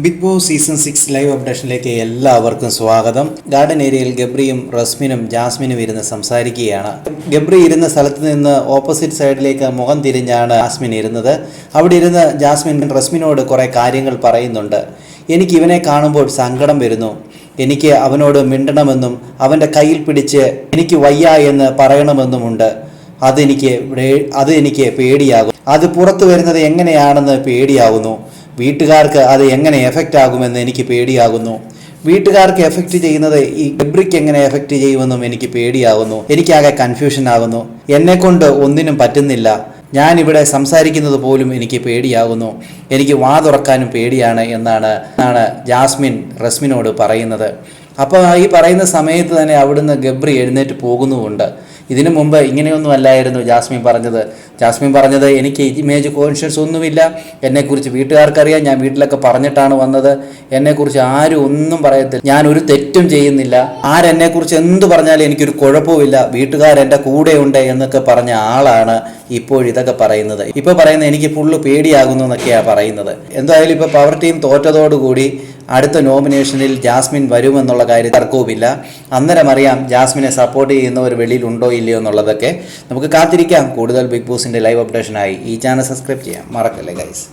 Big boss season 6 live അപ്ഡേഷനിലേക്ക് എല്ലാവർക്കും സ്വാഗതം. Garden ഏരിയയിൽ ഗബ്രിയും റസ്മിനും ജാസ്മിനും ഇരുന്ന് സംസാരിക്കുകയാണ്. ഗബ്രി ഇരുന്ന സ്ഥലത്ത് നിന്ന് ഓപ്പോസിറ്റ് സൈഡിലേക്ക് മുഖം തിരിഞ്ഞാണ് ജാസ്മിൻ ഇരുന്നത്. അവിടെ ഇരുന്ന് ജാസ്മിൻ റസ്മിനോട് കുറേ കാര്യങ്ങൾ പറയുന്നുണ്ട്. എനിക്ക് ഇവനെ കാണുമ്പോൾ സങ്കടം വരുന്നു. എനിക്ക് അവനോട് മിണ്ടണമെന്നും അവൻ്റെ കയ്യിൽ പിടിച്ച് എനിക്ക് വയ്യ എന്ന് പറയണമെന്നുമുണ്ട്. അതെനിക്ക് പേടിയാകും. അത് പുറത്തു വരുന്നത് എങ്ങനെയാണെന്ന് പേടിയാകുന്നു. വീട്ടുകാർക്ക് അത് എങ്ങനെ എഫക്റ്റ് ആകുമെന്ന് എനിക്ക് പേടിയാകുന്നു. വീട്ടുകാർക്ക് എഫക്റ്റ് ചെയ്യുന്നത് ഈ ഗബ്രിക്ക് എങ്ങനെ എഫക്റ്റ് ചെയ്യുമെന്നും എനിക്ക് പേടിയാകുന്നു. എനിക്കാകെ കൺഫ്യൂഷൻ ആകുന്നു. എന്നെക്കൊണ്ട് ഒന്നിനും പറ്റുന്നില്ല. ഞാനിവിടെ സംസാരിക്കുന്നത് പോലും എനിക്ക് പേടിയാകുന്നു. എനിക്ക് വാ തുറക്കാനും പേടിയാണ് എന്നാണ് ജാസ്മിൻ റസ്മിനോട് പറയുന്നത്. അപ്പോൾ ഈ പറയുന്ന സമയത്ത് തന്നെ അവിടുന്ന് ഗബ്രി എഴുന്നേറ്റ് പോകുന്നുമുണ്ട്. ഇതിനു മുമ്പ് ഇങ്ങനെയൊന്നും അല്ലായിരുന്നു ജാസ്മിൻ പറഞ്ഞത് എനിക്ക് ഇമേജ് കോൺഷ്യസ് ഒന്നുമില്ല. എന്നെക്കുറിച്ച് വീട്ടുകാർക്കറിയാം. ഞാൻ വീട്ടിലൊക്കെ പറഞ്ഞിട്ടാണ് വന്നത്. എന്നെക്കുറിച്ച് ആരും ഒന്നും പറയത്തില്ല. ഞാനൊരു തെറ്റും ചെയ്യുന്നില്ല. ആരെന്നെക്കുറിച്ച് എന്ത് പറഞ്ഞാലും എനിക്കൊരു കുഴപ്പമില്ല. വീട്ടുകാരെൻ്റെ കൂടെയുണ്ട് എന്നൊക്കെ പറഞ്ഞ ആളാണ് ഇതൊക്കെ പറയുന്നത്. ഇപ്പോൾ പറയുന്നത് എനിക്ക് ഫുള്ള് പേടിയാകുന്നു എന്നൊക്കെയാണ് പറയുന്നത്. എന്തായാലും ഇപ്പോൾ പവർ ടീം തോറ്റതോടുകൂടി അടുത്ത നോമിനേഷനിൽ ജാസ്മിൻ വരുമെന്നുള്ള കാര്യം തർക്കവുമില്ല. അന്നേരം അറിയാം ജാസ്മിനെ സപ്പോർട്ട് ചെയ്യുന്നവർ വെളിയിലുണ്ടോ ഇല്ലയോ എന്നുള്ളതൊക്കെ. നമുക്ക് കാത്തിരിക്കാം. കൂടുതൽ ബിഗ് ബോസിൻ്റെ ലൈവ് അപ്ഡേഷനായി ഈ ചാനൽ സബ്സ്ക്രൈബ് ചെയ്യാം മറക്കല്ലേ ഗൈസ്.